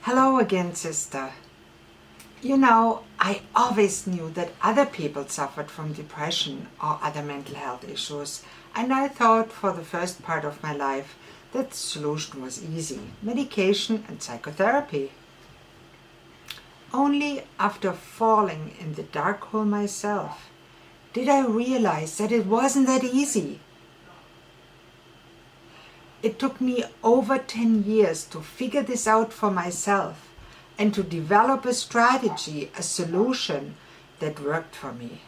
Hello again, sister. I always knew that other people suffered from depression or other mental health issues, and I thought for the first part of my life that the solution was easy: medication and psychotherapy. Only after falling in the dark hole myself did I realize that it wasn't that easy. It took me over 10 years to figure this out for myself and to develop a strategy, a solution that worked for me.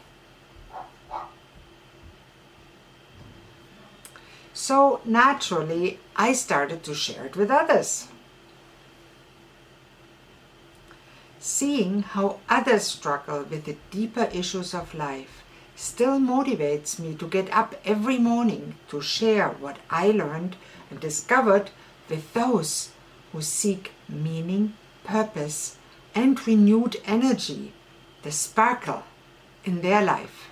So naturally, I started to share it with others. Seeing how others struggle with the deeper issues of life still motivates me to get up every morning to share what I learned and discovered with those who seek meaning, purpose, and renewed energy, the sparkle in their life.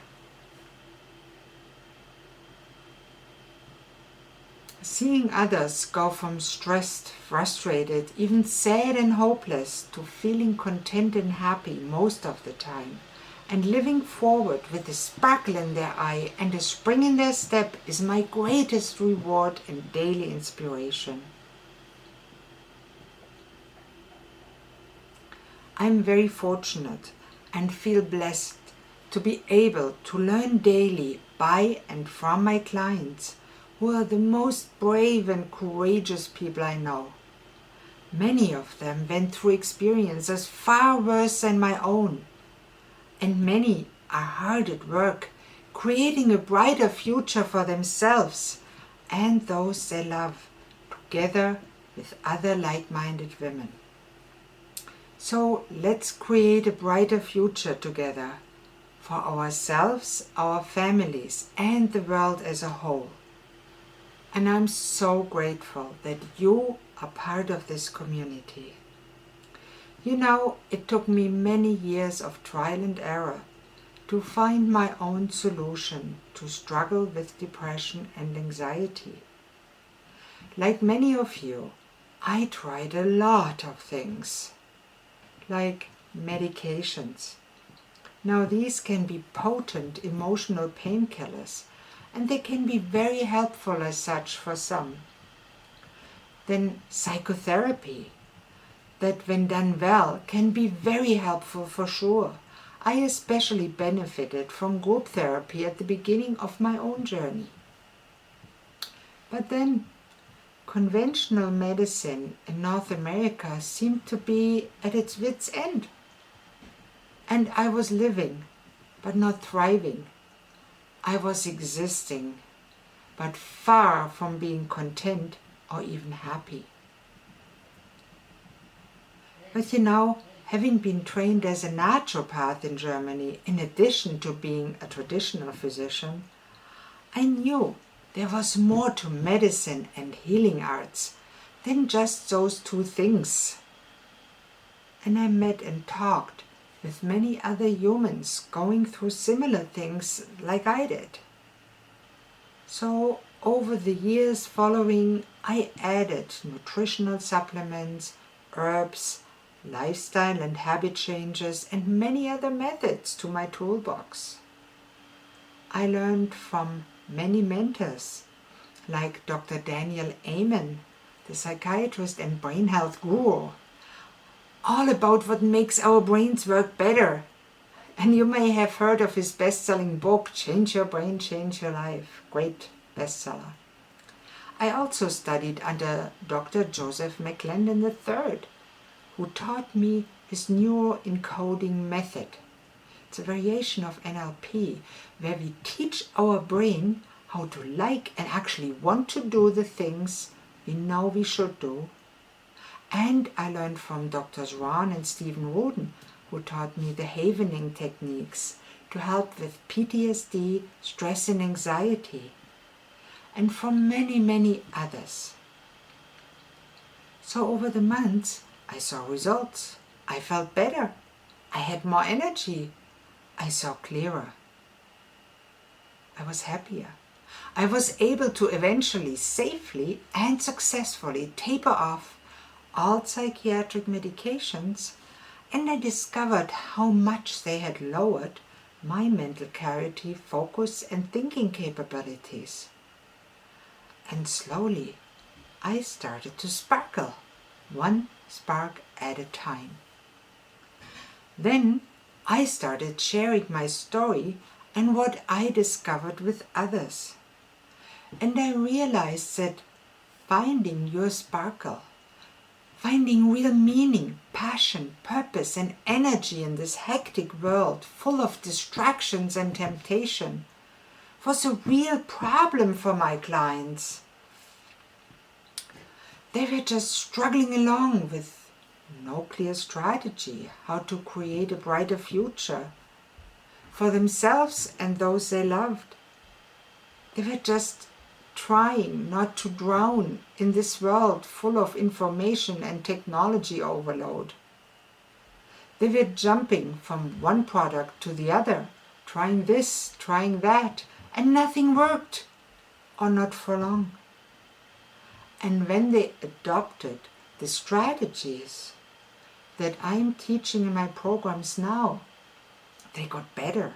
Seeing others go from stressed, frustrated, even sad and hopeless to feeling content and happy most of the time, and living forward with a sparkle in their eye and a spring in their step is my greatest reward and daily inspiration. I'm very fortunate and feel blessed to be able to learn daily by and from my clients, who are the most brave and courageous people I know. Many of them went through experiences far worse than my own, and many are hard at work, creating a brighter future for themselves and those they love, together with other like-minded women. So let's create a brighter future together for ourselves, our families, and the world as a whole. And I'm so grateful that you are part of this community. It took me many years of trial and error to find my own solution to struggle with depression and anxiety. Like many of you, I tried a lot of things, like medications. Now these can be potent emotional painkillers, and they can be very helpful as such for some. Then psychotherapy, that when done well can be very helpful for sure. I especially benefited from group therapy at the beginning of my own journey. But then conventional medicine in North America seemed to be at its wit's end. And I was living, but not thriving. I was existing, but far from being content or even happy. But having been trained as a naturopath in Germany, in addition to being a traditional physician, I knew there was more to medicine and healing arts than just those two things. And I met and talked with many other humans going through similar things like I did. So over the years following, I added nutritional supplements, herbs, lifestyle and habit changes, and many other methods to my toolbox. I learned from many mentors, like Dr. Daniel Amen, the psychiatrist and brain health guru, all about what makes our brains work better. And you may have heard of his best-selling book, Change Your Brain, Change Your Life. Great bestseller. I also studied under Dr. Joseph McClendon III, who taught me his neuroencoding method. It's a variation of NLP, where we teach our brain how to like and actually want to do the things we know we should do. And I learned from Drs. Ron and Stephen Rudin, who taught me the havening techniques to help with PTSD, stress and anxiety, and from many, many others. So over the months, I saw results. I felt better. I had more energy. I saw clearer. I was happier. I was able to eventually, safely and successfully taper off all psychiatric medications, and I discovered how much they had lowered my mental clarity, focus, and thinking capabilities. And slowly, I started to sparkle, one spark at a time. Then I started sharing my story and what I discovered with others. And I realized that finding your sparkle, finding real meaning, passion, purpose, and energy in this hectic world full of distractions and temptation was a real problem for my clients. They were just struggling along with no clear strategy how to create a brighter future for themselves and those they loved. They were just trying not to drown in this world full of information and technology overload. They were jumping from one product to the other, trying this, trying that, and nothing worked, or not for long. And when they adopted the strategies that I'm teaching in my programs now, they got better.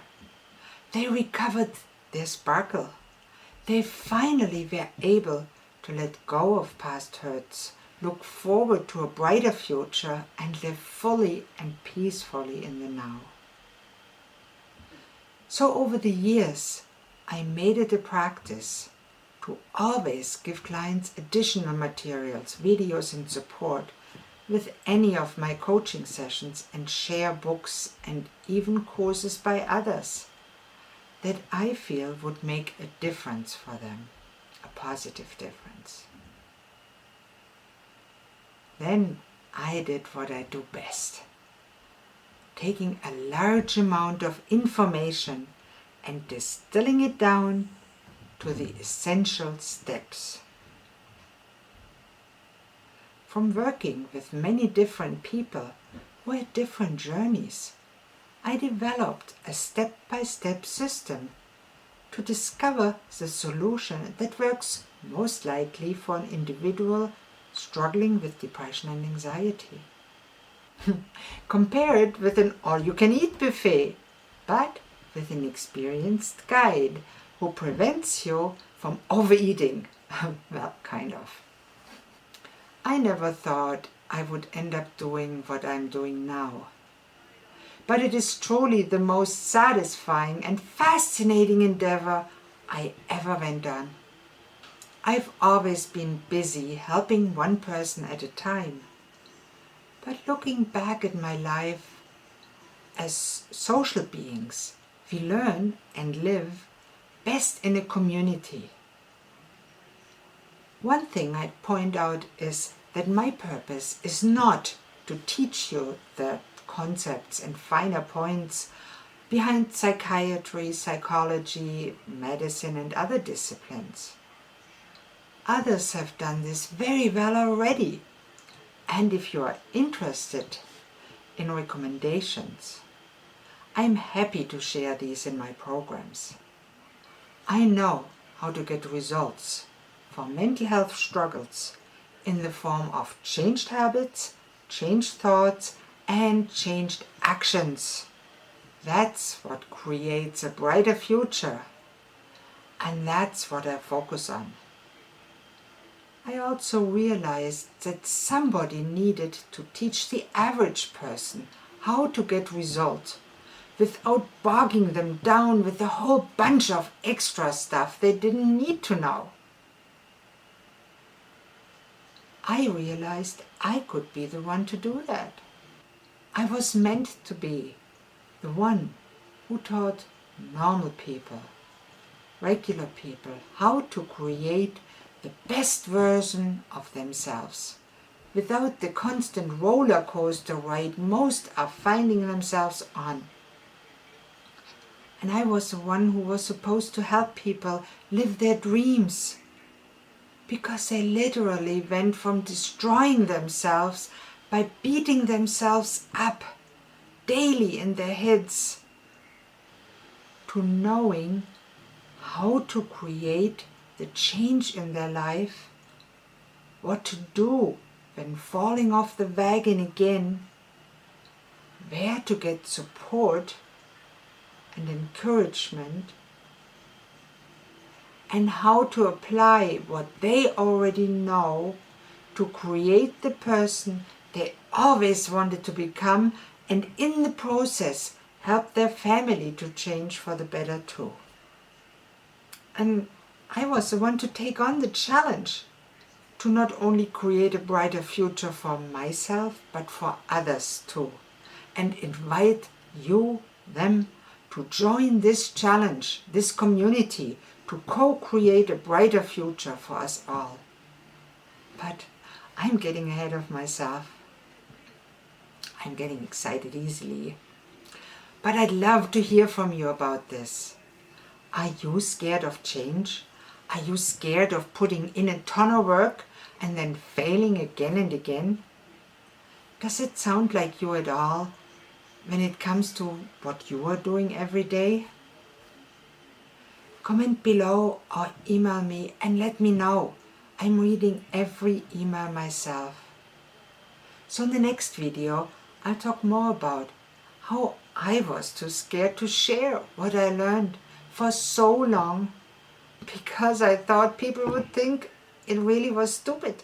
They recovered their sparkle. They finally were able to let go of past hurts, look forward to a brighter future, and live fully and peacefully in the now. So over the years, I made it a practice to always give clients additional materials, videos, and support with any of my coaching sessions, and share books and even courses by others that I feel would make a difference for them, a positive difference. Then I did what I do best, taking a large amount of information and distilling it down to the essential steps. From working with many different people who had different journeys, I developed a step-by-step system to discover the solution that works most likely for an individual struggling with depression and anxiety. Compare it with an all-you-can-eat buffet, but with an experienced guide who prevents you from overeating. Well, kind of. I never thought I would end up doing what I'm doing now. But it is truly the most satisfying and fascinating endeavor I ever went on. I've always been busy helping one person at a time. But looking back at my life, as social beings, we learn and live best in a community. One thing I'd point out is that my purpose is not to teach you the concepts and finer points behind psychiatry, psychology, medicine, and other disciplines. Others have done this very well already. And if you are interested in recommendations, I'm happy to share these in my programs. I know how to get results for mental health struggles in the form of changed habits, changed thoughts, and changed actions. That's what creates a brighter future. And that's what I focus on. I also realized that somebody needed to teach the average person how to get results without bogging them down with a whole bunch of extra stuff they didn't need to know. I realized I could be the one to do that. I was meant to be the one who taught normal people, regular people, how to create the best version of themselves without the constant roller coaster ride most are finding themselves on. And I was the one who was supposed to help people live their dreams, because they literally went from destroying themselves by beating themselves up daily in their heads to knowing how to create the change in their life, what to do when falling off the wagon again, where to get support and encouragement, and how to apply what they already know to create the person they always wanted to become, and in the process help their family to change for the better too. And I was the one to take on the challenge to not only create a brighter future for myself, but for others too, and invite you, them, to join this challenge, this community, to co-create a brighter future for us all. But I'm getting ahead of myself. I'm getting excited easily. But I'd love to hear from you about this. Are you scared of change? Are you scared of putting in a ton of work and then failing again and again? Does it sound like you at all when it comes to what you are doing every day? Comment below or email me and let me know. I'm reading every email myself. So in the next video, I'll talk more about how I was too scared to share what I learned for so long because I thought people would think it really was stupid.